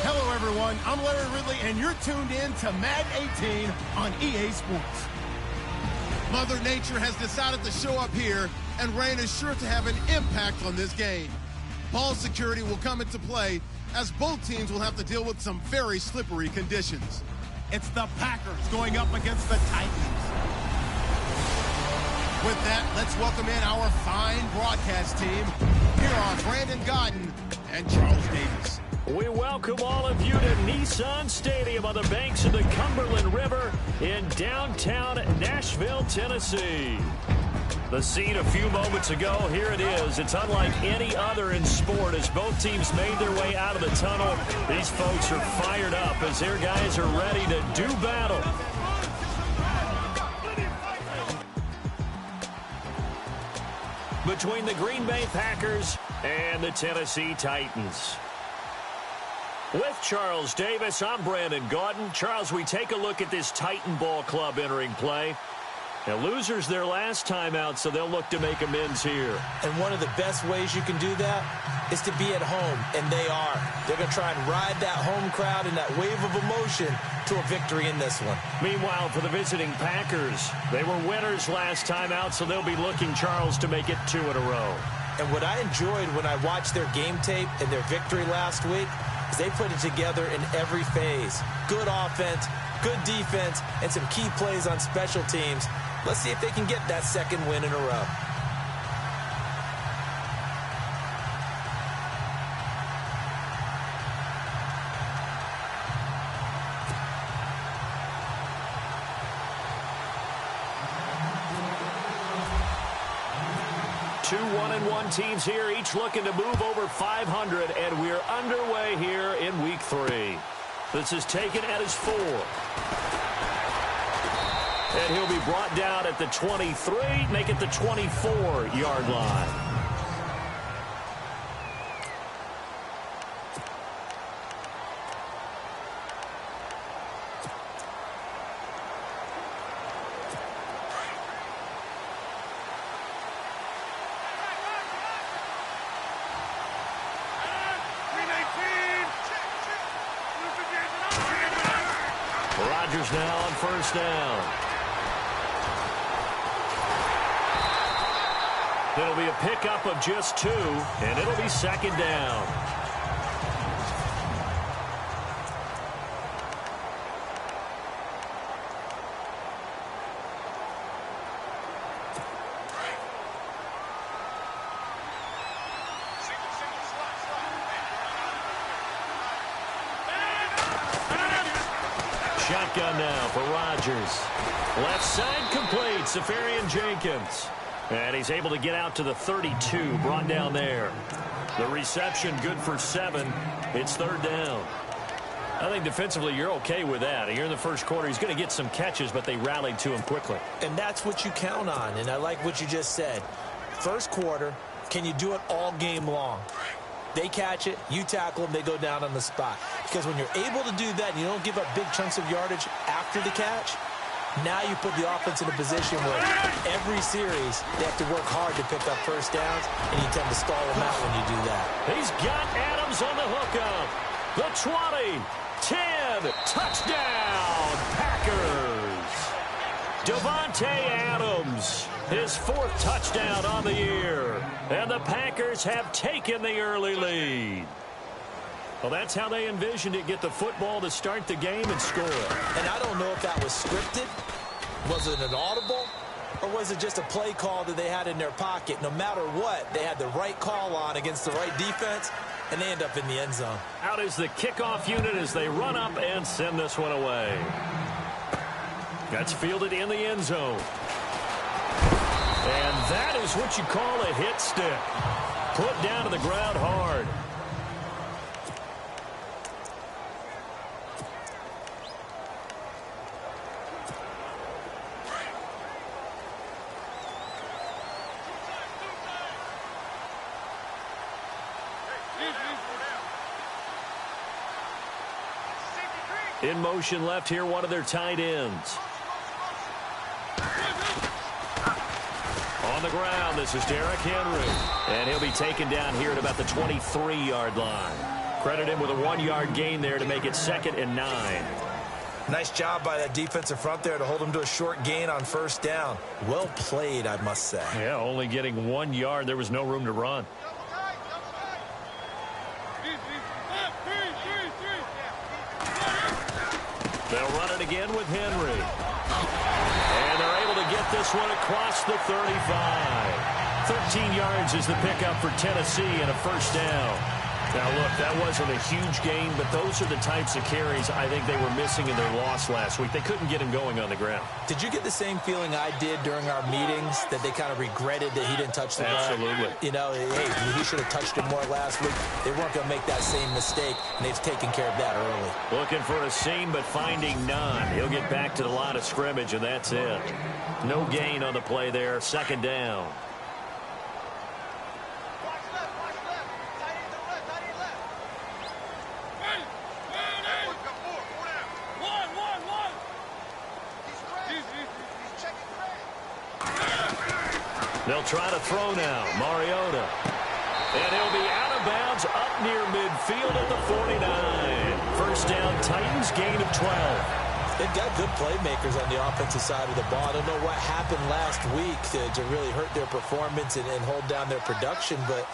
Hello, everyone. I'm Larry Ridley, and you're tuned in to Madden 18 on EA Sports. Mother Nature has decided to show up here, and rain is sure to have an impact on this game. Ball security will come into play, as both teams will have to deal with some very slippery conditions. It's the Packers going up against the Titans. With that, let's welcome in our fine broadcast team. Here are Brandon Godden and Charles Davis. We welcome all of you to Nissan Stadium on the banks of the Cumberland River in downtown Nashville, Tennessee. The scene a few moments ago, here it is. It's unlike any other in sport as both teams made their way out of the tunnel. These folks are fired up as their guys are ready to do battle. Between the Green Bay Packers and the Tennessee Titans. With Charles Davis, I'm Brandon Gaudin. Charles, we take a look at this Titan Ball Club entering play. Now, losers their last time out, so they'll look to make amends here. And one of the best ways you can do that is to be at home, and they are. They're going to try and ride that home crowd and that wave of emotion to a victory in this one. Meanwhile, for the visiting Packers, they were winners last time out, so they'll be looking, Charles, to make it 2 in a row. And what I enjoyed when I watched their game tape and their victory last week is they put it together in every phase. Good offense, good defense, and some key plays on special teams. Let's see if they can get that second win in a row. Two 1-1 teams here, each looking to move over 500, and we're underway here in Week 3. This is taken at his 4. And he'll be brought down at the 23, make it the 24-yard line. Rodgers now on first down. It'll be a pickup of just 2, and it'll be second down. Shotgun now for Rodgers. Left side complete, Safarian Jenkins. And he's able to get out to the 32, brought down there. The reception good for 7. It's third down. I think defensively you're okay with that. Here in the first quarter, he's going to get some catches, but they rallied to him quickly. And that's what you count on, and I like what you just said. First quarter, can you do it all game long? They catch it, you tackle them, they go down on the spot. Because when you're able to do that and you don't give up big chunks of yardage after the catch, now you put the offense in a position where every series they have to work hard to pick up first downs, and you tend to stall them out when you do that. He's got Adams on the hookup. The 20, 10, touchdown, Packers. Davante Adams, his 4th touchdown on the year. And the Packers have taken the early lead. Well, that's how they envisioned it, get the football to start the game and score. And I don't know if that was scripted. Was it an audible? Or was it just a play call that they had in their pocket? No matter what, they had the right call on against the right defense, and they end up in the end zone. Out is the kickoff unit as they run up and send this one away. That's fielded in the end zone. And that is what you call a hit stick. Put down to the ground hard. In motion left here, one of their tight ends. On On the ground, this is Derrick Henry. And he'll be taken down here at about the 23-yard line. Credit him with a 1-yard gain there to make it 2nd and 9. Nice job by that defensive front there to hold him to a short gain on 1st down. Well played, I must say. Yeah, only getting 1 yard. There was no room to run. They'll run it again with Henry. And they're able to get this one across the 35. 13 yards is the pickup for Tennessee and a 1st down. Now, look, that wasn't a huge gain, but those are the types of carries I think they were missing in their loss last week. They couldn't get him going on the ground. Did you get the same feeling I did during our meetings, that they kind of regretted that he didn't touch the ball? Absolutely. You know, hey, he should have touched it more last week. They weren't going to make that same mistake, and they've taken care of that early. Looking for a seam, but finding none. He'll get back to the line of scrimmage, and that's it. No gain on the play there. 2nd down. They'll try to throw now. Mariota. And he'll be out of bounds up near midfield at the 49. 1st down, Titans, gain of 12. They've got good playmakers on the offensive side of the ball. I don't know what happened last week to really hurt their performance and hold down their production, but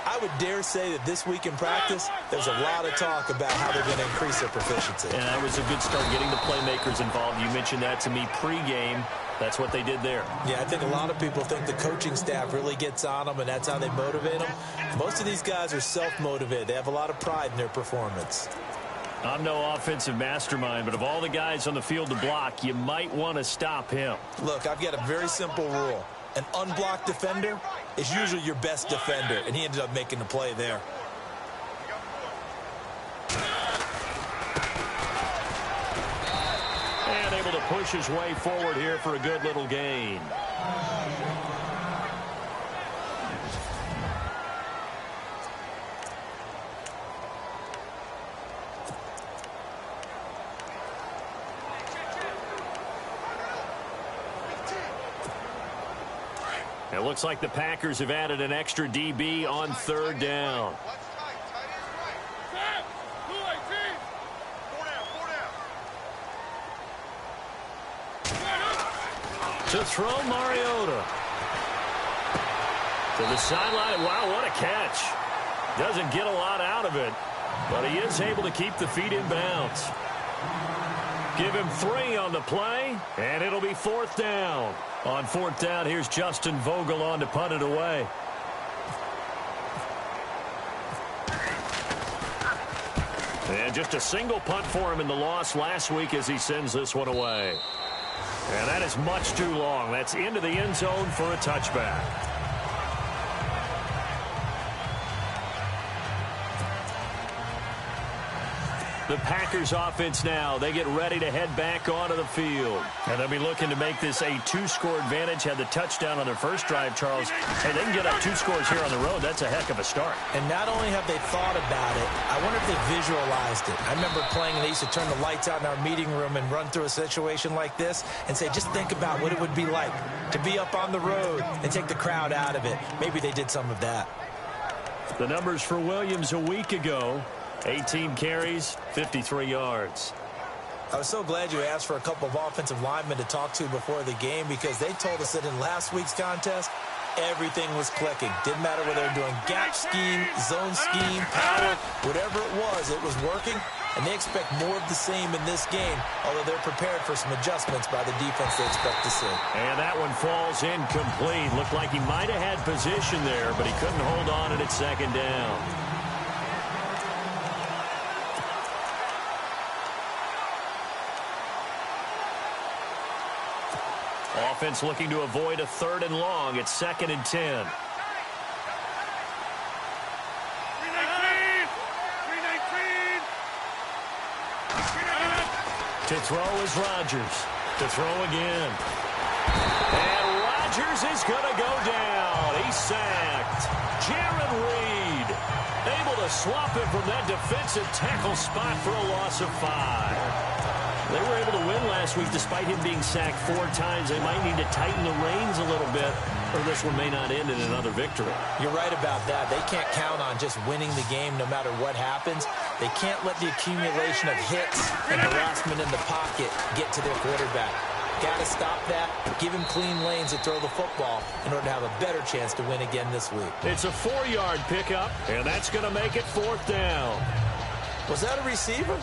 I would dare say that this week in practice, there's a lot of talk about how they're going to increase their proficiency. And that was a good start, getting the playmakers involved. You mentioned that to me pregame. That's what they did there. Yeah, I think a lot of people think the coaching staff really gets on them, and that's how they motivate them. Most of these guys are self-motivated. They have a lot of pride in their performance. I'm no offensive mastermind, but of all the guys on the field to block, you might want to stop him. Look, I've got a very simple rule. An unblocked defender is usually your best defender, and he ended up making the play there. And able to push his way forward here for a good little gain. It looks like the Packers have added an extra DB on 3rd down. To throw Mariota. To the sideline. Wow, what a catch. Doesn't get a lot out of it, but he is able to keep the feet in bounds. Give him 3 on the play, and it'll be 4th down. On 4th down, here's Justin Vogel on to punt it away. And just a single punt for him in the loss last week as he sends this one away. And that is much too long. That's into the end zone for a touchback. The Packers offense now, they get ready to head back onto the field. And they'll be looking to make this a 2-score advantage. Had the touchdown on their first drive, Charles. Hey, they can get up 2 scores here on the road. That's a heck of a start. And not only have they thought about it, I wonder if they visualized it. I remember playing, and they used to turn the lights out in our meeting room and run through a situation like this and say, just think about what it would be like to be up on the road and take the crowd out of it. Maybe they did some of that. The numbers for Williams a week ago. 18 carries, 53 yards. I was so glad you asked for a couple of offensive linemen to talk to before the game, because they told us that in last week's contest, everything was clicking. Didn't matter whether they were doing gap scheme, zone scheme, power, whatever it was working. And they expect more of the same in this game, although they're prepared for some adjustments by the defense they expect to see. And that one falls incomplete. Looked like he might have had position there, but he couldn't hold on at 2nd down. Offense looking to avoid a 3rd and long. It's 2nd and 10. To throw is Rodgers. To throw again. And Rodgers is going to go down. He's sacked. Jaron Reed able to swap him from that defensive tackle spot for a loss of 5. They were able to win last week despite him being sacked 4 times. They might need to tighten the reins a little bit or this one may not end in another victory. You're right about that. They can't count on just winning the game no matter what happens. They can't let the accumulation of hits and harassment in the pocket get to their quarterback. Got to stop that, give him clean lanes to throw the football in order to have a better chance to win again this week. It's a 4-yard pickup, and that's going to make it 4th down. Was that a receiver?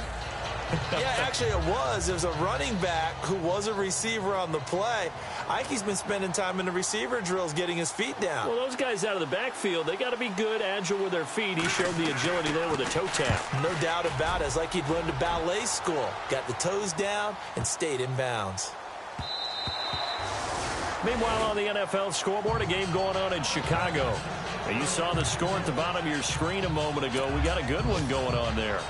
Yeah, actually it was. It was a running back who was a receiver on the play. Ike's been spending time in the receiver drills getting his feet down. Well, those guys out of the backfield, they got to be good, agile with their feet. He showed the agility there with a toe tap. No doubt about it. It's like he'd run to ballet school. Got the toes down and stayed in bounds. Meanwhile, on the NFL scoreboard, a game going on in Chicago. Now, you saw the score at the bottom of your screen a moment ago. We got a good one going on there.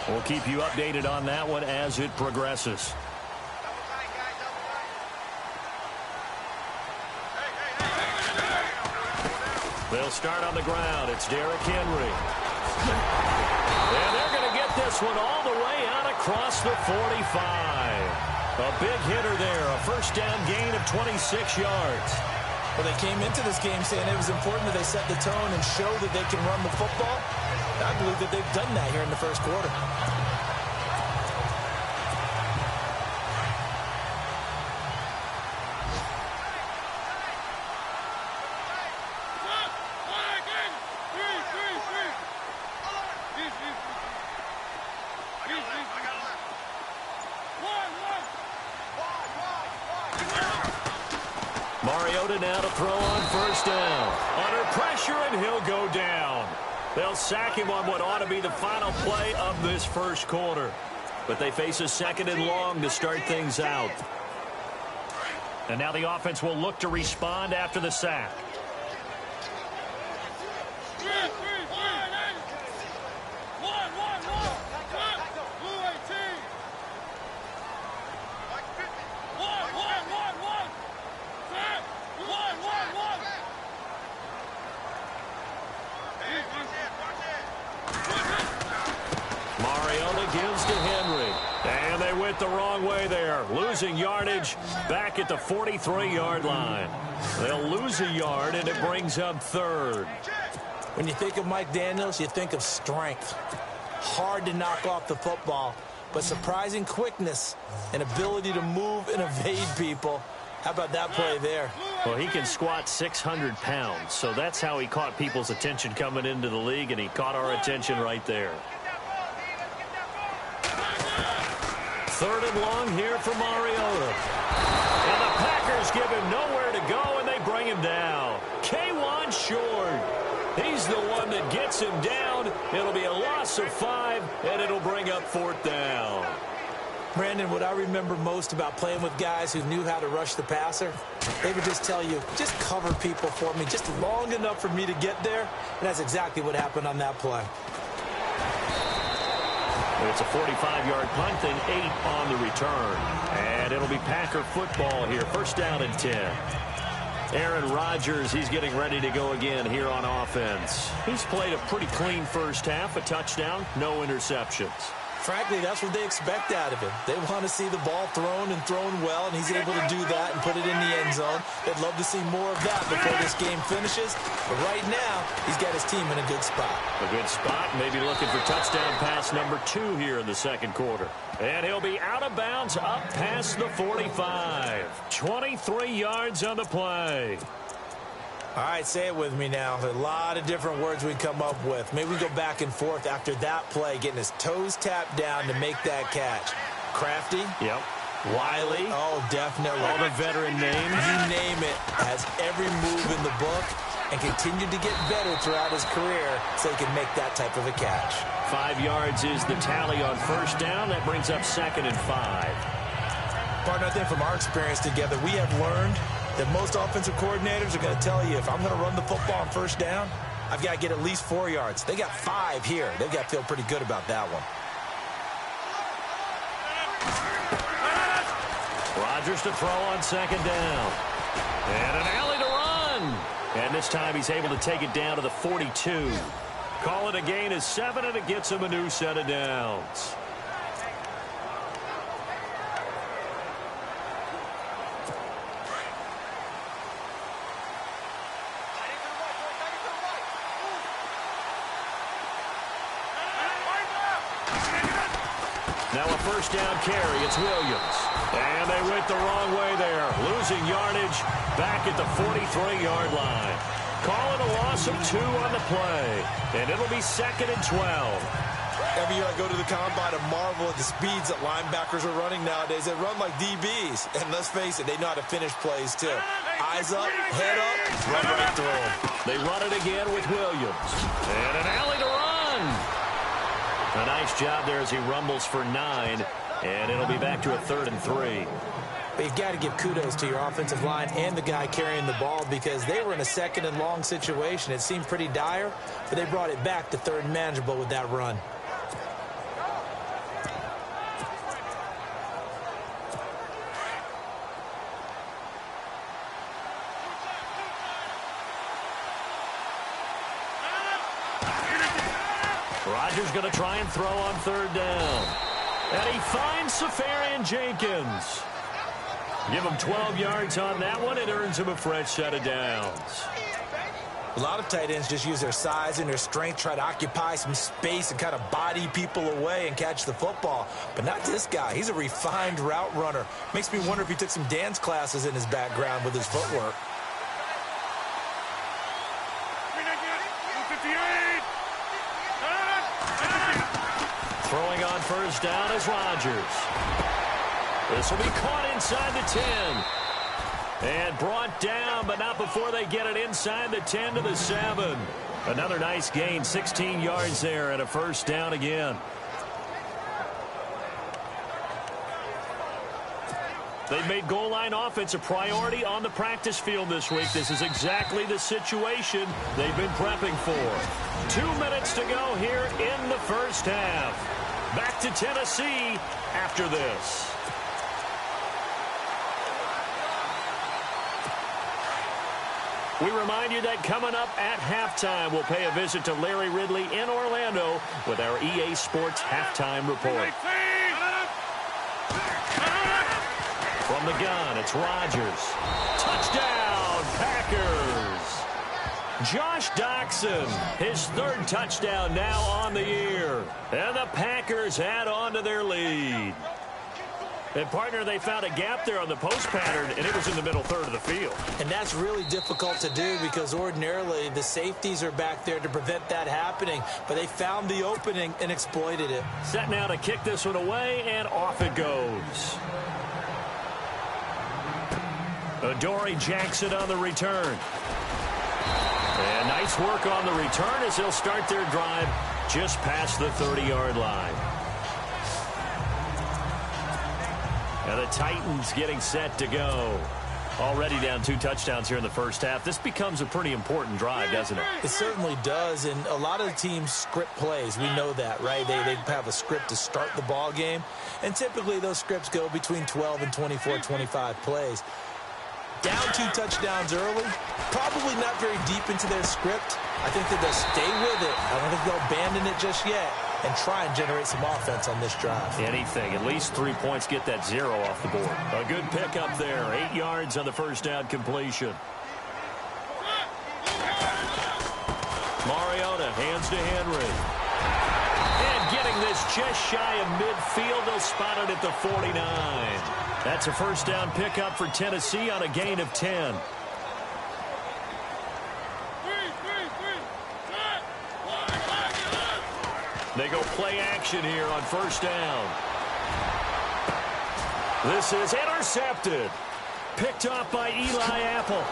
We'll keep you updated on that one as it progresses. They'll start on the ground. It's Derrick Henry. And they're going to get this one all the way out across the 45. A big hitter there, a first down gain of 26 yards. Well, they came into this game saying it was important that they set the tone and show that they can run the football. I believe that they've done that here in the first quarter. Mariota now to throw on first down. Under pressure, and he'll go down. They'll sack him on what ought to be the final play of this first quarter. But they face a 2nd and long to start things out. And now the offense will look to respond after the sack. Gives to Henry. And they went the wrong way there. Losing yardage back at the 43-yard line. They'll lose a yard, and it brings up 3rd. When you think of Mike Daniels, you think of strength. Hard to knock off the football, but surprising quickness and ability to move and evade people. How about that play there? Well, he can squat 600 pounds, so that's how he caught people's attention coming into the league, and he caught our attention right there. 3rd and long here for Mariota. And the Packers give him nowhere to go, and they bring him down. K1 short. He's the one that gets him down. It'll be a loss of 5, and it'll bring up 4th down. Brandon, what I remember most about playing with guys who knew how to rush the passer, they would just tell you, just cover people for me, just long enough for me to get there. And that's exactly what happened on that play. It's a 45-yard punt and 8 on the return. And it'll be Packer football here. First down and 10. Aaron Rodgers, he's getting ready to go again here on offense. He's played a pretty clean first half, a touchdown, no interceptions. Frankly, that's what they expect out of him. They want to see the ball thrown and thrown well, and he's able to do that and put it in the end zone. They'd love to see more of that before this game finishes. But right now, he's got his team in a good spot. A good spot, maybe looking for touchdown pass number 2 here in the second quarter. And he'll be out of bounds up past the 45. 23 yards on the play. All right, say it with me now. A lot of different words we come up with. Maybe we go back and forth after that play, getting his toes tapped down to make that catch. Crafty. Yep. Wiley. Oh, definitely. All the veteran names. You name it. Has every move in the book and continued to get better throughout his career so he can make that type of a catch. 5 yards is the tally on first down. That brings up 2nd and 5. Partner, I think from our experience together, we have learned that most offensive coordinators are going to tell you, if I'm going to run the football on first down, I've got to get at least 4 yards. They got 5 here. They've got to feel pretty good about that one. Rodgers to throw on second down. And an alley to run. And this time he's able to take it down to the 42. Call it a gain of 7, and it gets him a new set of downs. Now a first down carry. It's Williams. And they went the wrong way there. Losing yardage back at the 43-yard line. Call it a loss of 2 on the play. And it'll be 2nd and 12. Every year I go to the combine and marvel at the speeds that linebackers are running nowadays. They run like DBs. And let's face it, they know how to finish plays too. Eyes up, head up, run right through them. They run it again with Williams. And an alley to run. A nice job there as he rumbles for 9. And it'll be back to a 3rd and 3. But you've got to give kudos to your offensive line and the guy carrying the ball because they were in a 2nd and long situation. It seemed pretty dire, but they brought it back to 3rd and manageable with that run. Rodgers going to try and throw on 3rd down. And he finds Safarian Jenkins. Give him 12 yards on that one. It earns him a fresh set of downs. A lot of tight ends just use their size and their strength, try to occupy some space and kind of body people away and catch the football. But not this guy. He's a refined route runner. Makes me wonder if he took some dance classes in his background with his footwork. Throwing on 1st down is Rodgers. This will be caught inside the 10. And brought down, but not before they get it inside the 10 to the 7. Another nice gain, 16 yards there, and a 1st down again. They've made goal line offense a priority on the practice field this week. This is exactly the situation they've been prepping for. 2 minutes to go here in the first half. Back to Tennessee after this. We remind you that coming up at halftime, we'll pay a visit to Larry Ridley in Orlando with our EA Sports Halftime Report. From the gun, it's Rodgers. Touchdown, Packers. Josh Doxson, his 3rd touchdown now on the year. And the Packers add on to their lead. And, partner, they found a gap there on the post pattern, and it was in the middle 3rd of the field. And that's really difficult to do because ordinarily the safeties are back there to prevent that happening. But they found the opening and exploited it. Set now to kick this one away, and off it goes. Adoree Jackson on the return. And nice work on the return as they'll start their drive just past the 30-yard line. And the Titans getting set to go. Already down 2 touchdowns here in the first half. This becomes a pretty important drive, doesn't it? It certainly does, and a lot of the teams script plays. We know that, right? They have a script to start the ball game, and typically those scripts go between 12 and 24, 25 plays. Down 2 touchdowns early, probably not very deep into their script. I think that they'll stay with it. I don't think they'll abandon it just yet and try and generate some offense on this drive. Anything. At least 3 points, get that 0 off the board. A good pickup there. 8 yards on the first down completion. Mariota hands to Henry. And getting this just shy of midfield. They'll spot it at the 49. That's a first down pickup for Tennessee on a gain of 10. They go play action here on first down. This is intercepted. Picked off by Eli Apple.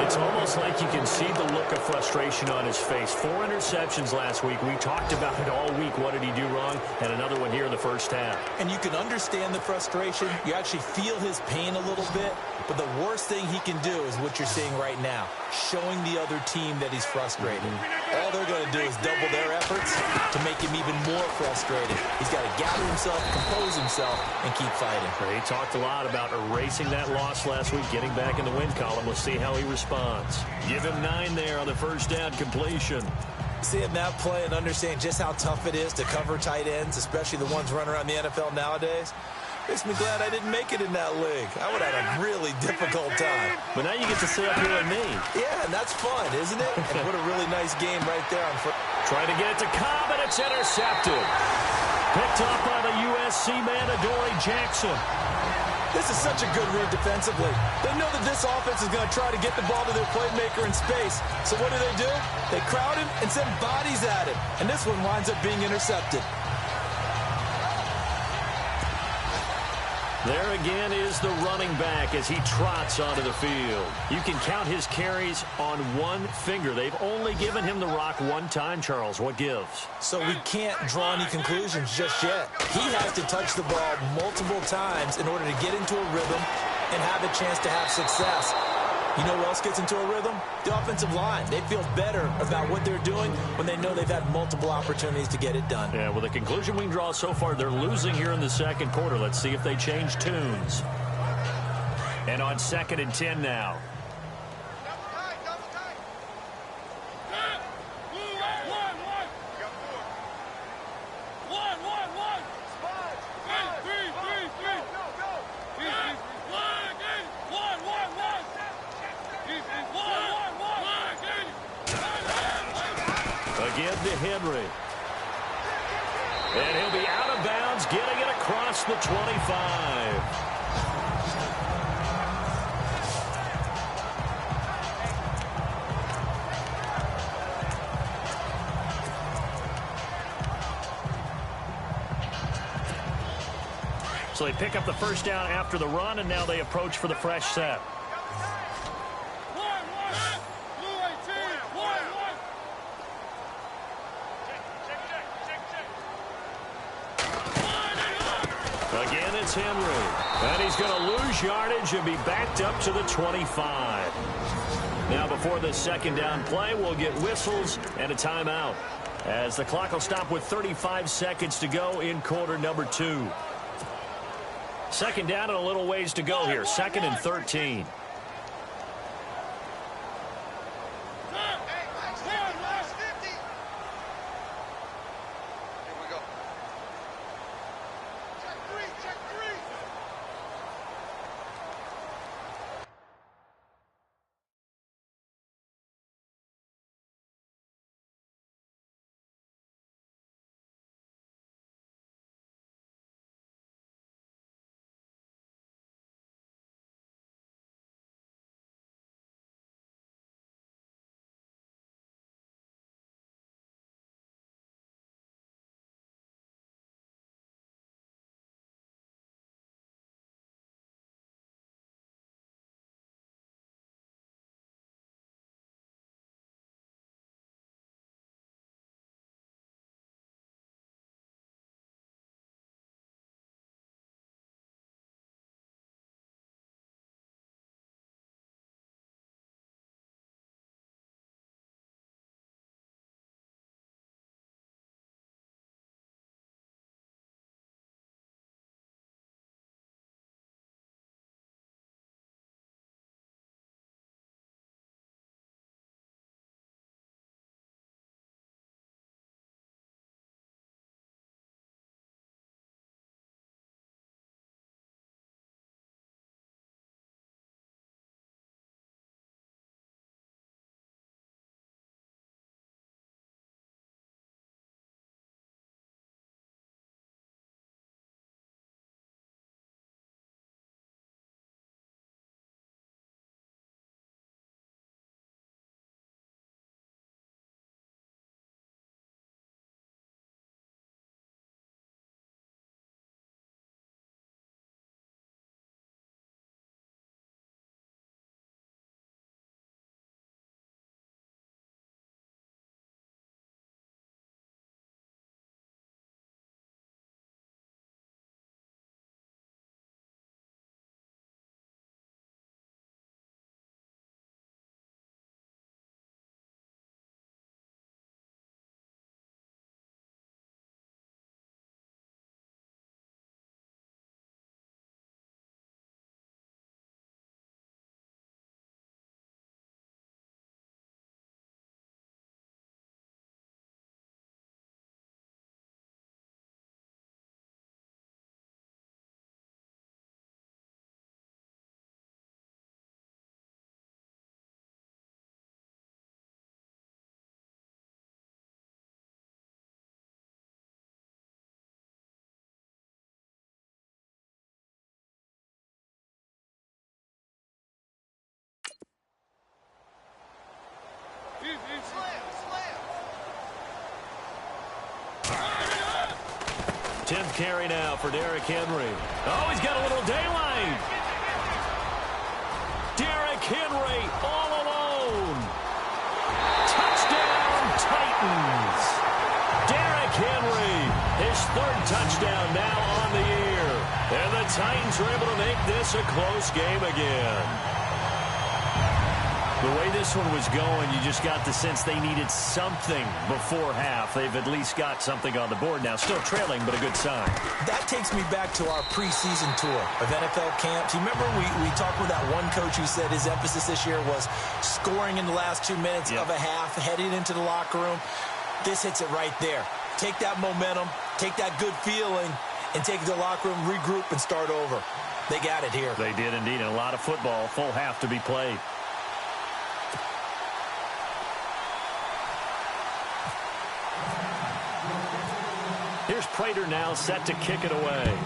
It's almost like you can see the look of frustration on his face. 4 interceptions last week. We talked about it all week. What did he do wrong? And another one here in the first half. And you can understand the frustration. You actually feel his pain a little bit. But the worst thing he can do is what you're seeing right now, showing the other team that he's frustrated. All they're going to do is double their efforts to make him even more frustrated. He's got to gather himself, compose himself, and keep fighting. He talked a lot about erasing that loss last week, getting back in the win column. We'll see how he responds. Give him 9 there on the first down completion. Seeing that play and understand just how tough it is to cover tight ends, especially the ones running around the NFL nowadays. Makes me glad I didn't make it in that league. I would have had a really difficult time. But now you get to sit up here with me. Yeah, and that's fun, isn't it? And what a really nice game right there on foot. Trying to get it to Cobb, and it's intercepted. Picked up by the USC man, Adoree Jackson. This is such a good read defensively. They know that this offense is going to try to get the ball to their playmaker in space. So what do? They crowd him and send bodies at him. And this one winds up being intercepted. There again is the running back as he trots onto the field. You can count his carries on one finger. They've only given him the rock one time, Charles. What gives? So we can't draw any conclusions just yet. He has to touch the ball multiple times in order to get into a rhythm and have a chance to have success. You know who else gets into a rhythm? The offensive line. They feel better about what they're doing when they know they've had multiple opportunities to get it done. Yeah, well, the conclusion we can draw so far, they're losing here in the second quarter. Let's see if they change tunes. And on 2nd and 10 now. Again to Henry. And he'll be out of bounds, getting it across the 25. So they pick up the first down after the run, and now they approach for the fresh set. Again, it's Henry. And he's going to lose yardage and be backed up to the 25. Now, before the second down play, we'll get whistles and a timeout, as the clock will stop with 35 seconds to go in quarter number 2. Second down and a little ways to go here. 2nd and 13. 10th carry now for Derrick Henry. Oh, he's got a little daylight. Derrick Henry all alone. Touchdown, Titans. Derrick Henry, his 3rd touchdown now on the year. And the Titans are able to make this a close game again. The way this one was going, you just got the sense they needed something before half. They've at least got something on the board now. Still trailing, but a good sign. That takes me back to our preseason tour of NFL camps. You remember we talked with that one coach who said his emphasis this year was scoring in the last 2 minutes of a half, heading into the locker room. This hits it right there. Take that momentum, take that good feeling, and take it to the locker room, regroup, and start over. They got it here. They did indeed, and a lot of football, full half to be played. Here's Prater now set to kick it away.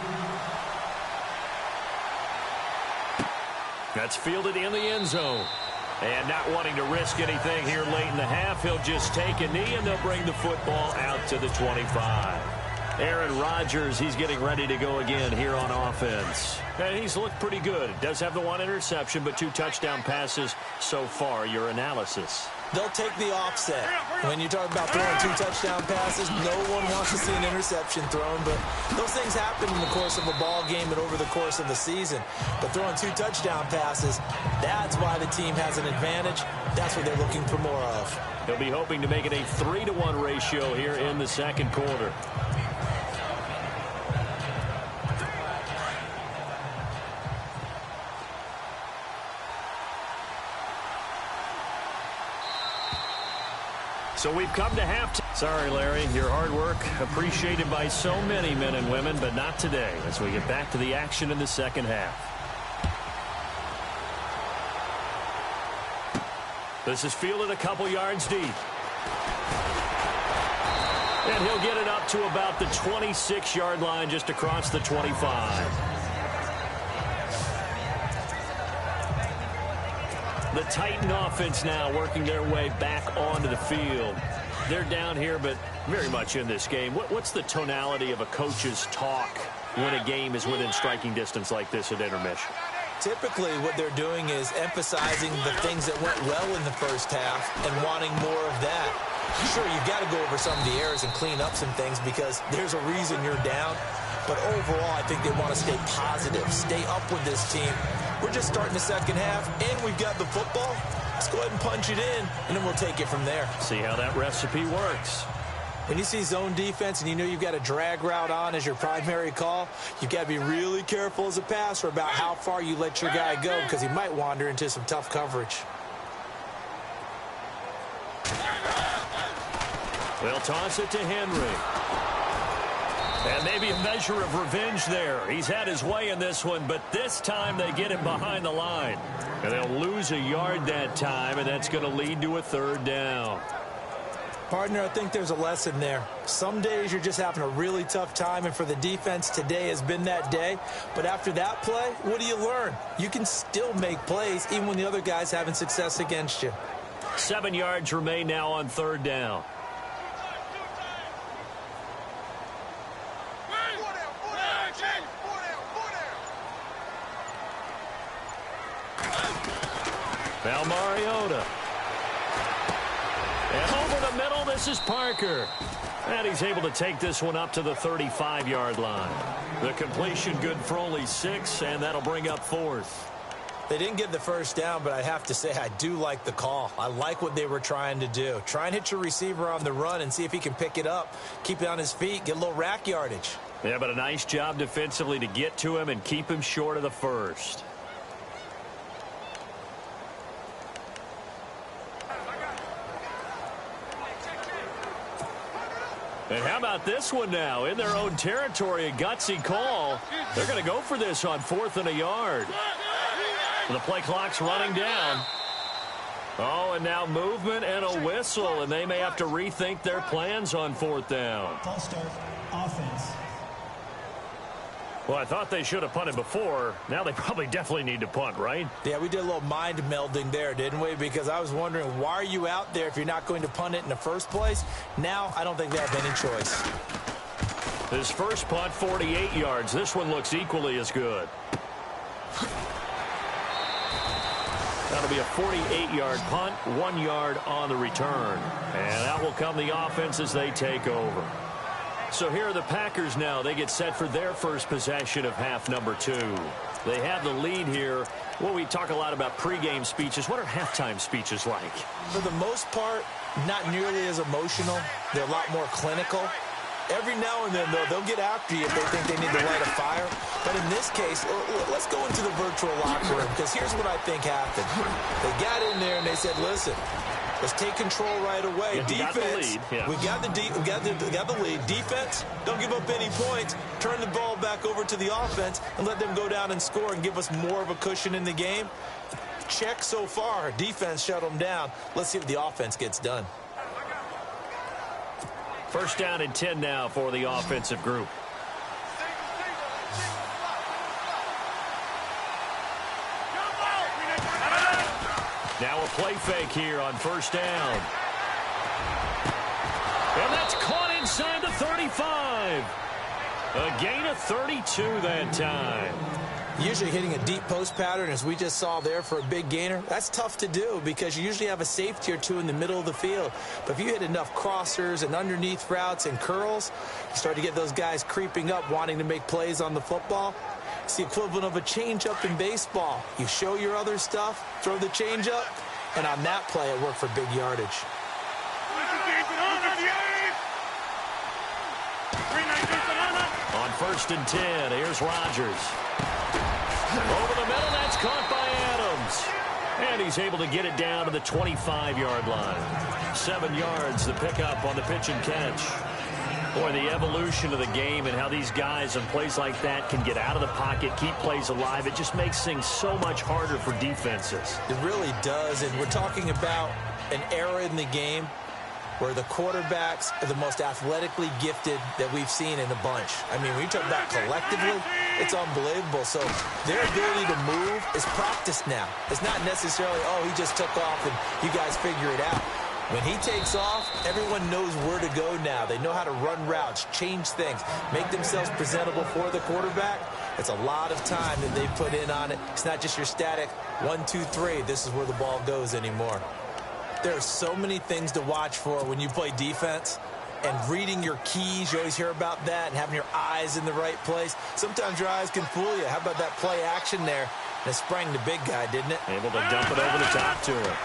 That's fielded in the end zone. And not wanting to risk anything here late in the half, he'll just take a knee and they'll bring the football out to the 25. Aaron Rodgers, he's getting ready to go again here on offense. And he's looked pretty good. Does have the 1 interception, but 2 touchdown passes so far. Your analysis. They'll take the offset. When you talk about throwing 2 touchdown passes, no one wants to see an interception thrown, but those things happen in the course of a ball game and over the course of the season. But throwing 2 touchdown passes, that's why the team has an advantage. That's what they're looking for more of. He'll be hoping to make it a 3-to-1 ratio here in the second quarter. So we've come to halftime. Sorry, Larry, your hard work appreciated by so many men and women, but not today as we get back to the action in the second half. This is fielded a couple yards deep. And he'll get it up to about the 26-yard line just across the 25. The Titan offense now working their way back onto the field. They're down here, but very much in this game. What's the tonality of a coach's talk when a game is within striking distance like this at intermission? Typically, what they're doing is emphasizing the things that went well in the first half and wanting more of that. Sure, you've got to go over some of the errors and clean up some things because there's a reason you're down. But overall, I think they want to stay positive, stay up with this team. We're just starting the second half, and we've got the football. Let's go ahead and punch it in, and then we'll take it from there. See how that recipe works. When you see zone defense and you know you've got a drag route on as your primary call, you've got to be really careful as a passer about how far you let your guy go because he might wander into some tough coverage. They'll toss it to Henry. And maybe a measure of revenge there. He's had his way in this one, but this time they get him behind the line. And they'll lose a yard that time, and that's going to lead to a 3rd down. Partner, I think there's a lesson there. Some days you're just having a really tough time, and for the defense, today has been that day. But after that play, what do you learn? You can still make plays even when the other guy's having success against you. 7 yards remain now on 3rd down. Now Mariota. And over the middle, this is Parker. And he's able to take this one up to the 35-yard line. The completion good for only 6, and that'll bring up 4th. They didn't get the first down, but I have to say I do like the call. I like what they were trying to do. Try and hit your receiver on the run and see if he can pick it up, keep it on his feet, get a little rack yardage. Yeah, but a nice job defensively to get to him and keep him short of the first. And how about this one now? In their own territory, a gutsy call. They're going to go for this on 4th and a yard. The play clock's running down. Oh, and now movement and a whistle, and they may have to rethink their plans on 4th down. False start, offense. Well, I thought they should have punted before. Now they probably definitely need to punt, right? Yeah, we did a little mind melding there, didn't we? Because I was wondering, why are you out there if you're not going to punt it in the first place? Now, I don't think they have any choice. His first punt, 48 yards. This one looks equally as good. That'll be a 48-yard punt, 1 yard on the return. And out will come the offense as they take over. So here are the Packers now. They get set for their first possession of half number 2. They have the lead here. Well, we talk a lot about pregame speeches. What are halftime speeches like? For the most part, not nearly as emotional. They're a lot more clinical. Every now and then, though, they'll get after you if they think they need to light a fire. But in this case, let's go into the virtual locker room, because here's what I think happened. They got in there and they said, listen, let's take control right away. Defense, we got the lead. Defense, don't give up any points. Turn the ball back over to the offense and let them go down and score and give us more of a cushion in the game. Check so far. Defense shut them down. Let's see what the offense gets done. First down and 10 now for the offensive group. Now a play fake here on first down. And that's caught inside the 35. A gain of 32 that time. Usually hitting a deep post pattern, as we just saw there, for a big gainer, that's tough to do because you usually have a safety or two in the middle of the field. But if you hit enough crossers and underneath routes and curls, you start to get those guys creeping up, wanting to make plays on the football. It's the equivalent of a changeup in baseball. You show your other stuff, throw the changeup, and on that play, it worked for big yardage. On first and 10, here's Rodgers. Over the middle, that's caught by Adams. And he's able to get it down to the 25-yard line. 7 yards, the pickup on the pitch and catch. Boy, the evolution of the game and how these guys on plays like that can get out of the pocket, keep plays alive, it just makes things so much harder for defenses. It really does, and we're talking about an era in the game where the quarterbacks are the most athletically gifted that we've seen in a bunch. I mean, when you talk about collectively, it's unbelievable. So their ability to move is practiced now. It's not necessarily, oh, he just took off and you guys figure it out. When he takes off, everyone knows where to go now. They know how to run routes, change things, make themselves presentable for the quarterback. It's a lot of time that they put in on it. It's not just your static 1, 2, 3. This is where the ball goes anymore. There are so many things to watch for when you play defense. And reading your keys, you always hear about that, and having your eyes in the right place. Sometimes your eyes can fool you. How about that play action there? And it sprang the big guy, didn't it? Able to dump it over the top to him.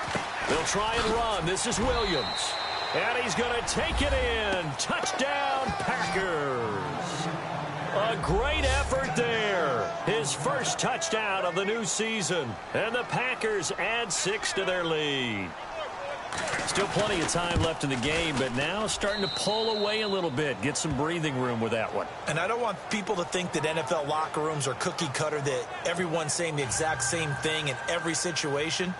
They'll try and run. This is Williams. And he's going to take it in. Touchdown, Packers. A great effort there. His first touchdown of the new season. And the Packers add 6 to their lead. Still plenty of time left in the game, but now starting to pull away a little bit. Get some breathing room with that one. And I don't want people to think that NFL locker rooms are cookie cutter, that everyone's saying the exact same thing in every situation.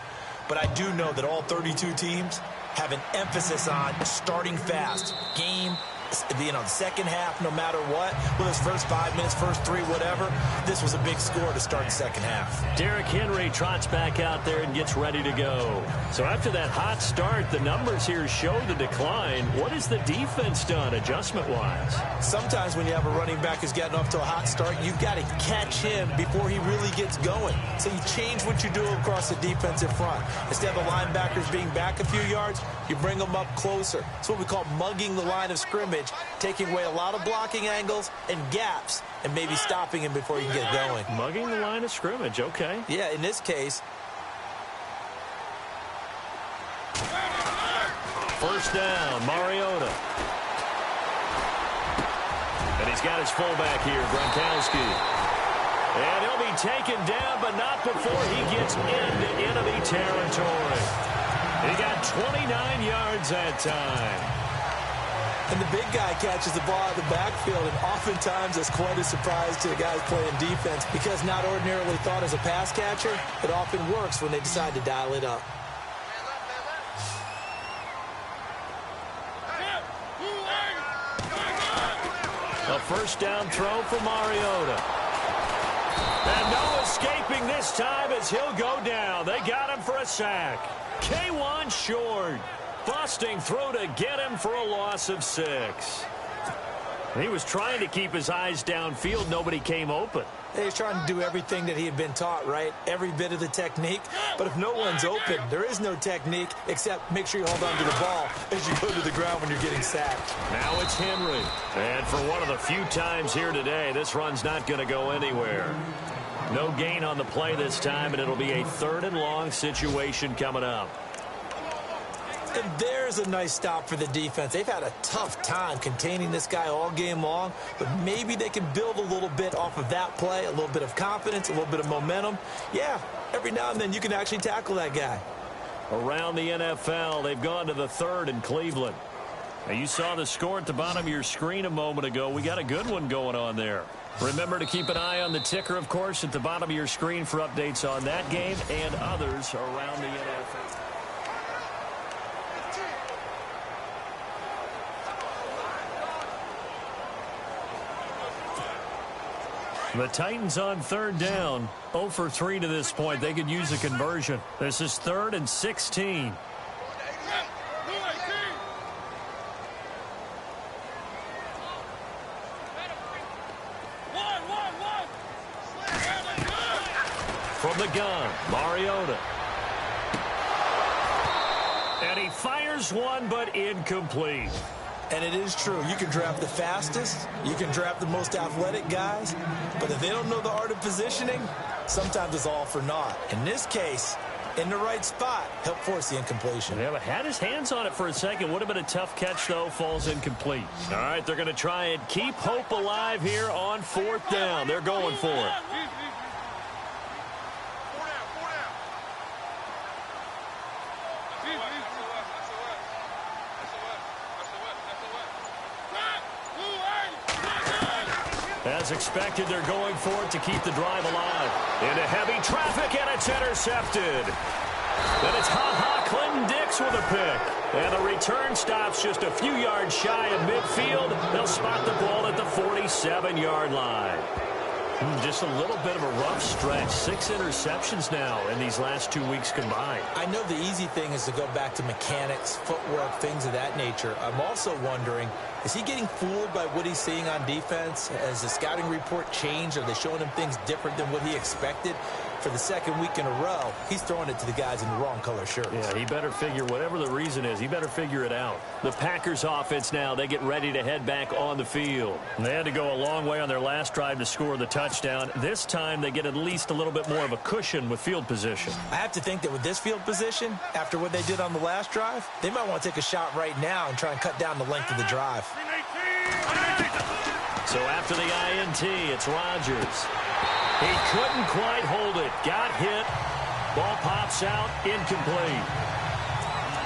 But I do know that all 32 teams have an emphasis on starting fast. Game, the second half, no matter what, whether it's first 5 minutes, first 3, whatever, this was a big score to start the second half. Derrick Henry trots back out there and gets ready to go. So after that hot start, the numbers here show the decline. What has the defense done adjustment-wise? Sometimes when you have a running back who's gotten off to a hot start, you've got to catch him before he really gets going. So you change what you do across the defensive front. Instead of the linebackers being back a few yards, you bring them up closer. It's what we call mugging the line of scrimmage, taking away a lot of blocking angles and gaps and maybe stopping him before you can get going. Mugging the line of scrimmage, okay. Yeah, in this case. First down, Mariota. And he's got his fullback here, Gronkowski. And he'll be taken down, but not before he gets into enemy territory. He got 29 yards that time. And the big guy catches the ball out of the backfield, and oftentimes it's quite a surprise to the guys playing defense because not ordinarily thought as a pass catcher, it often works when they decide to dial it up. A first down throw for Mariota. And no escaping this time as he'll go down. They got him for a sack. K1 short. Busting through to get him for a loss of 6. He was trying to keep his eyes downfield. Nobody came open. He was trying to do everything that he had been taught, right? Every bit of the technique. But if no one's open, there is no technique except make sure you hold on to the ball as you go to the ground when you're getting sacked. Now it's Henry. And for one of the few times here today, this run's not going to go anywhere. No gain on the play this time, and it'll be a 3rd and long situation coming up. And there's a nice stop for the defense. They've had a tough time containing this guy all game long, but maybe they can build a little bit off of that play, a little bit of confidence, a little bit of momentum. Yeah, every now and then you can actually tackle that guy. Around the NFL, they've gone to the 3rd in Cleveland. Now, you saw the score at the bottom of your screen a moment ago. We got a good one going on there. Remember to keep an eye on the ticker, of course, at the bottom of your screen for updates on that game and others around the NFL. The Titans on 3rd down, 0 for 3 to this point. They could use a conversion. This is 3rd and 16. From the gun, Mariota. And he fires one, but incomplete. And it is true. You can draft the fastest. You can draft the most athletic guys. But if they don't know the art of positioning, sometimes it's all for naught. In this case, in the right spot, help force the incompletion. Yeah, but had his hands on it for a second. Would have been a tough catch, though. Falls incomplete. All right, they're going to try and keep hope alive here on 4th down. They're going for it. As expected, they're going for it to keep the drive alive. Into heavy traffic, and it's intercepted. Then it's Clinton-Dix with a pick. And the return stops just a few yards shy of midfield. They'll spot the ball at the 47-yard line. Just a little bit of a rough stretch. 6 interceptions now in these last 2 weeks combined. I know the easy thing is to go back to mechanics, footwork, things of that nature. I'm also wondering, is he getting fooled by what he's seeing on defense? Has the scouting report changed? Are they showing him things different than what he expected? For the 2nd week in a row, he's throwing it to the guys in the wrong color shirts. Yeah, he better figure, whatever the reason is, he better figure it out. The Packers offense now, they get ready to head back on the field. They had to go a long way on their last drive to score the touchdown. This time, they get at least a little bit more of a cushion with field position. I have to think that with this field position, after what they did on the last drive, they might want to take a shot right now and try and cut down the length of the drive. So after the INT, it's Rodgers. He couldn't quite hold it. Got hit. Ball pops out. Incomplete.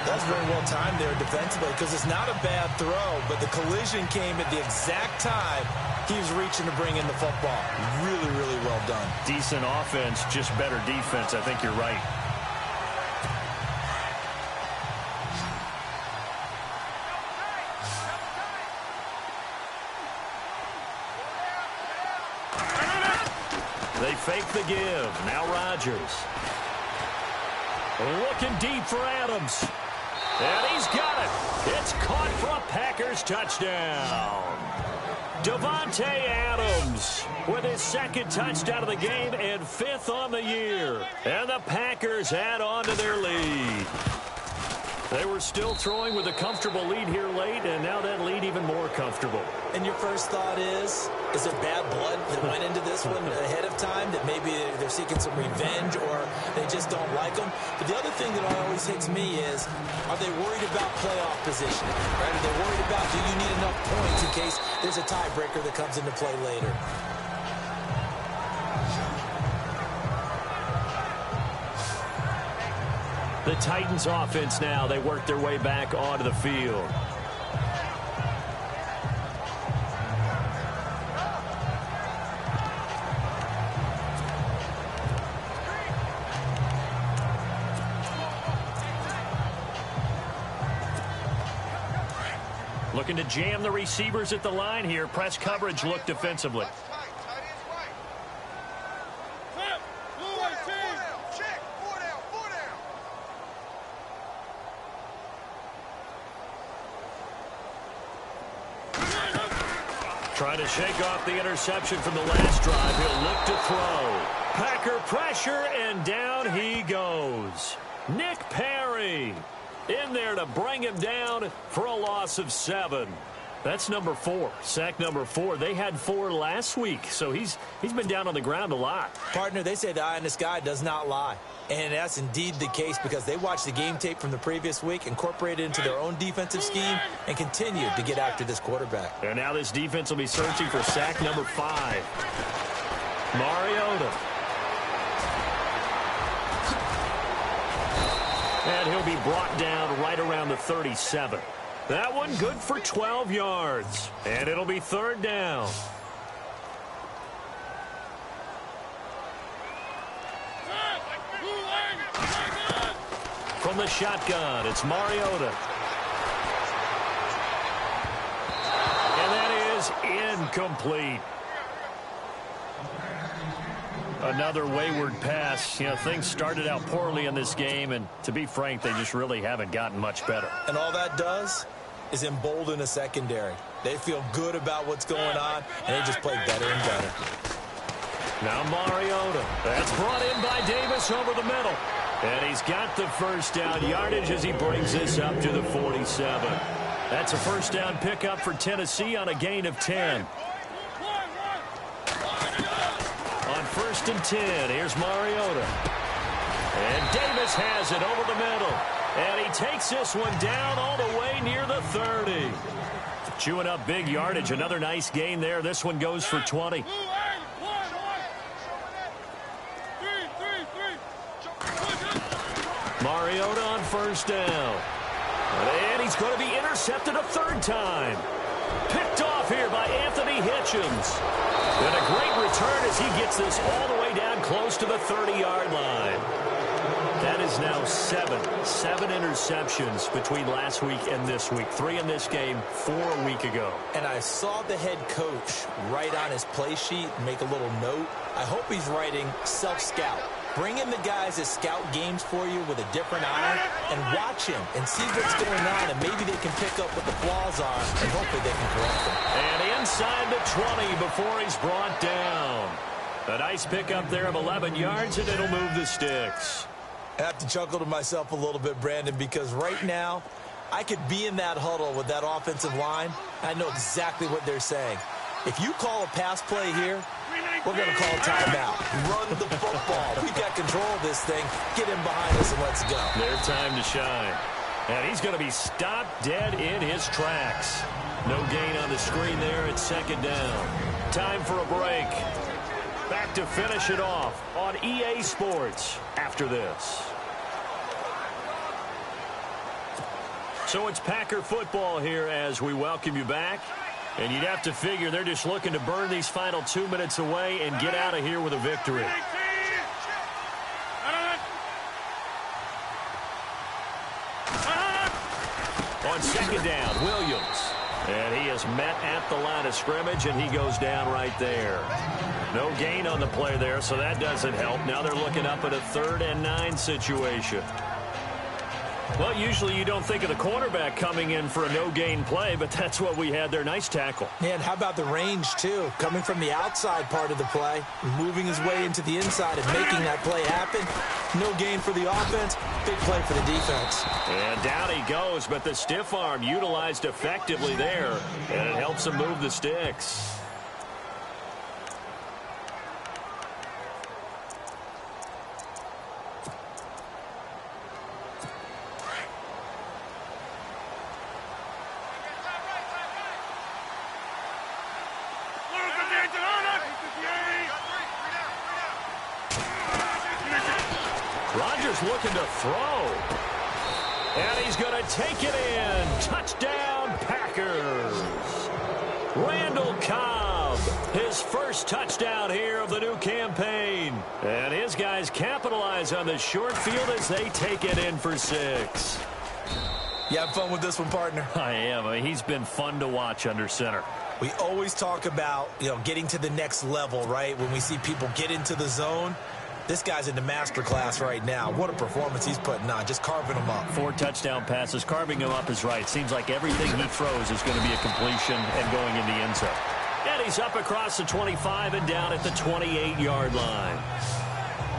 That's very well timed there defensively because it's not a bad throw, but the collision came at the exact time he was reaching to bring in the football. Really, really well done. Decent offense, just better defense. I think you're right. They fake the give. Now Rodgers. Looking deep for Adams. And he's got it. It's caught for a Packers touchdown. Davante Adams with his 2nd touchdown of the game and 5th on the year. And the Packers add on to their lead. They were still throwing with a comfortable lead here late, and now that lead even more comfortable. And your first thought is there bad blood that went into this one ahead of time, that maybe they're seeking some revenge or they just don't like them? But the other thing that always hits me is, are they worried about playoff positioning? Right? Are they worried about, do you need enough points in case there's a tiebreaker that comes into play later? The Titans offense now, they work their way back onto the field. Looking to jam the receivers at the line here. Press coverage look defensively. Trying to shake off the interception from the last drive. He'll look to throw. Packer pressure, and down he goes. Nick Perry in there to bring him down for a loss of 7. That's number 4, sack number 4. They had 4 last week, so he's been down on the ground a lot. Partner, they say the eye in the sky does not lie. And that's indeed the case because they watched the game tape from the previous week, incorporated it into their own defensive scheme, and continued to get after this quarterback. And now this defense will be searching for sack number 5. Mariota. And he'll be brought down right around the 37. That one good for 12 yards. And it'll be 3rd down. From the shotgun, it's Mariota. And that is incomplete. Another wayward pass. You know, things started out poorly in this game, and to be frank, they just really haven't gotten much better. And all that does is embolden a secondary. They feel good about what's going on, and they just play better and better. Now Mariota. That's brought in by Davis over the middle. And he's got the first down yardage as he brings this up to the 47. That's a first down pickup for Tennessee on a gain of 10. On 1st and 10, here's Mariota. And Davis has it over the middle. And he takes this one down all the way near the 30. Chewing up big yardage. Another nice gain there. This one goes for 20. Mariota on 1st down. And he's going to be intercepted a 3rd time. Picked off here by Anthony Hitchens. And a great return as he gets this all the way down close to the 30-yard line. That is now 7 interceptions between last week and this week. 3 in this game, 4 a week ago. And I saw the head coach write on his play sheet, make a little note. I hope he's writing self-scout. Bring in the guys that scout games for you with a different eye and watch him and see what's going on, and maybe they can pick up what the flaws are, and hopefully they can correct them. And inside the 20 before he's brought down. A nice pickup there of 11 yards, and it'll move the sticks. I have to chuckle to myself a little bit, Brandon, because right now I could be in that huddle with that offensive line. I know exactly what they're saying. If you call a pass play here, we're going to call a timeout. Run the football. We've got control of this thing. Get him behind us and let's go. Their time to shine. And he's going to be stopped dead in his tracks. No gain on the screen there. It's 2nd down. Time for a break. Back to finish it off on EA Sports after this. So it's Packer football here as we welcome you back. And you'd have to figure they're just looking to burn these final 2 minutes away and get out of here with a victory. On 2nd down, Williams. And he is met at the line of scrimmage, and he goes down right there. No gain on the play there, so that doesn't help. Now they're looking up at a 3rd and 9 situation. Well, usually you don't think of the cornerback coming in for a no-gain play, but that's what we had there. Nice tackle. And how about the range, too? Coming from the outside part of the play, moving his way into the inside and making that play happen. No gain for the offense, big play for the defense. And down he goes, but the stiff arm utilized effectively there, and it helps him move the sticks. Looking to throw. And he's going to take it in. Touchdown, Packers. Randall Cobb, his first touchdown here of the new campaign. And his guys capitalize on the short field as they take it in for 6. You have fun with this one, partner? I am. I mean, he's been fun to watch under center. We always talk about, getting to the next level, right? When we see people get into the zone. This guy's in the master class right now. What a performance he's putting on, just carving them up. 4 touchdown passes. Carving him up is right. Seems like everything he throws is going to be a completion and going in the end zone. And And he's up across the 25 and down at the 28-yard line.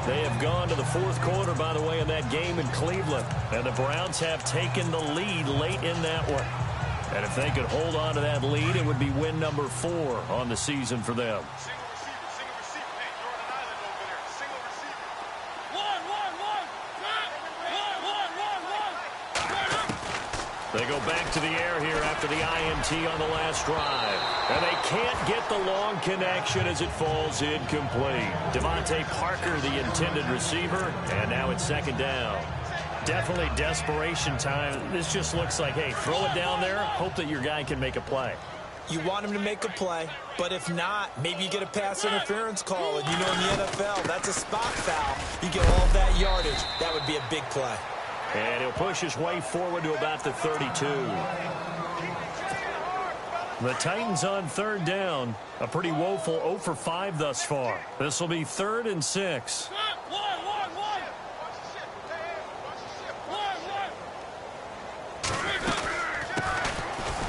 They have gone to the fourth quarter, by the way, in that game in Cleveland. And the Browns have taken the lead late in that one. And if they could hold on to that lead, it would be win number 4 on the season for them. They go back to the air here after the INT on the last drive. And they can't get the long connection as it falls incomplete. Devontae Parker, the intended receiver, and now it's second down. Definitely desperation time. This just looks like, hey, throw it down there, hope that your guy can make a play. You want him to make a play, but if not, maybe you get a pass interference call. And you know in the NFL, that's a spot foul. You get all that yardage. That would be a big play. And he'll push his way forward to about the 32. The Titans on third down. A pretty woeful 0 for 5 thus far. This will be 3rd and 6.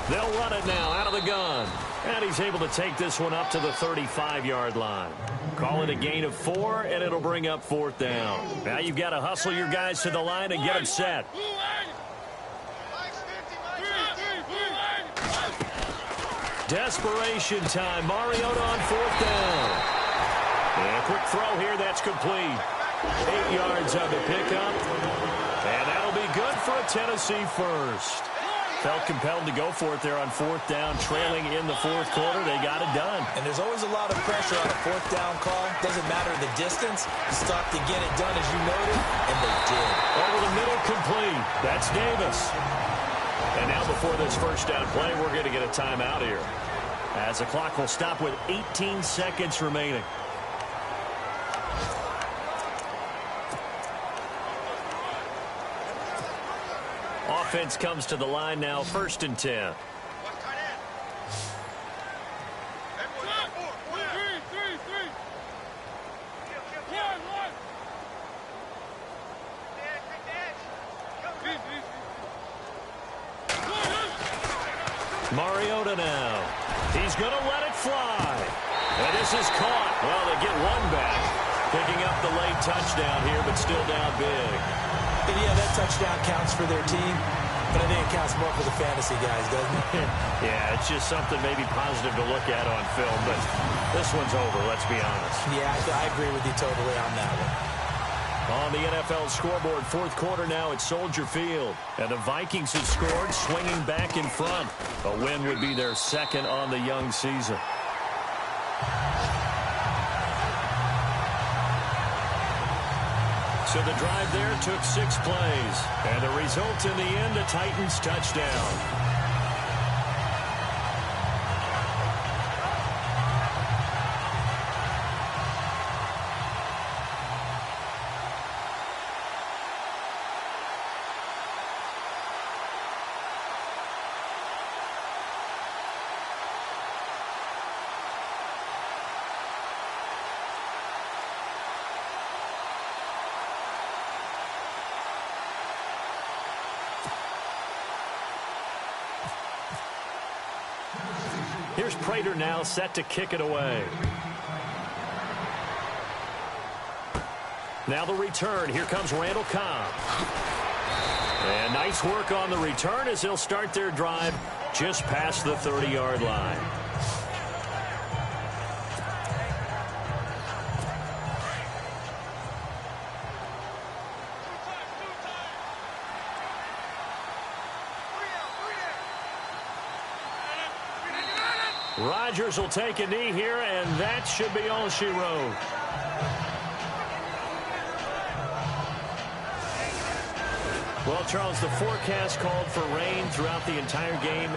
They'll run it now out of the gun. And he's able to take this one up to the 35-yard line. Call it a gain of 4, and it'll bring up 4th down. Now you've got to hustle your guys to the line and get them set. Desperation time. Mariota on 4th down. And a quick throw here. That's complete. 8 yards on the pickup. And that'll be good for a Tennessee first. Felt compelled to go for it there on 4th down, trailing in the 4th quarter. They got it done. And there's always a lot of pressure on a 4th down call. Doesn't matter the distance. You stop to get it done, as you noted, and they did. Over the middle, complete. That's Davis. And now before this first down play, we're going to get a timeout here, as the clock will stop with 18 seconds remaining. Offense comes to the line now, 1st and 10. Mariota now. He's going to let it fly. And this is caught. Well, they get one back. Picking up the late touchdown here, but still down big. And yeah, that touchdown counts for their team, but I think it counts more for the fantasy guys, doesn't it? Yeah, it's just something maybe positive to look at on film, but this one's over, let's be honest. Yeah, I agree with you totally on that one. On the NFL scoreboard, 4th quarter now at Soldier Field. And the Vikings have scored, swinging back in front. A win would be their 2nd on the young season. So the drive there took 6 plays. And the result in the end, a Titans touchdown. Here's Prater now set to kick it away. Now the return. Here comes Randall Cobb. And nice work on the return as he'll start their drive just past the 30-yard line. Rodgers will take a knee here, and that should be all she wrote. Well, Charles, the forecast called for rain throughout the entire game.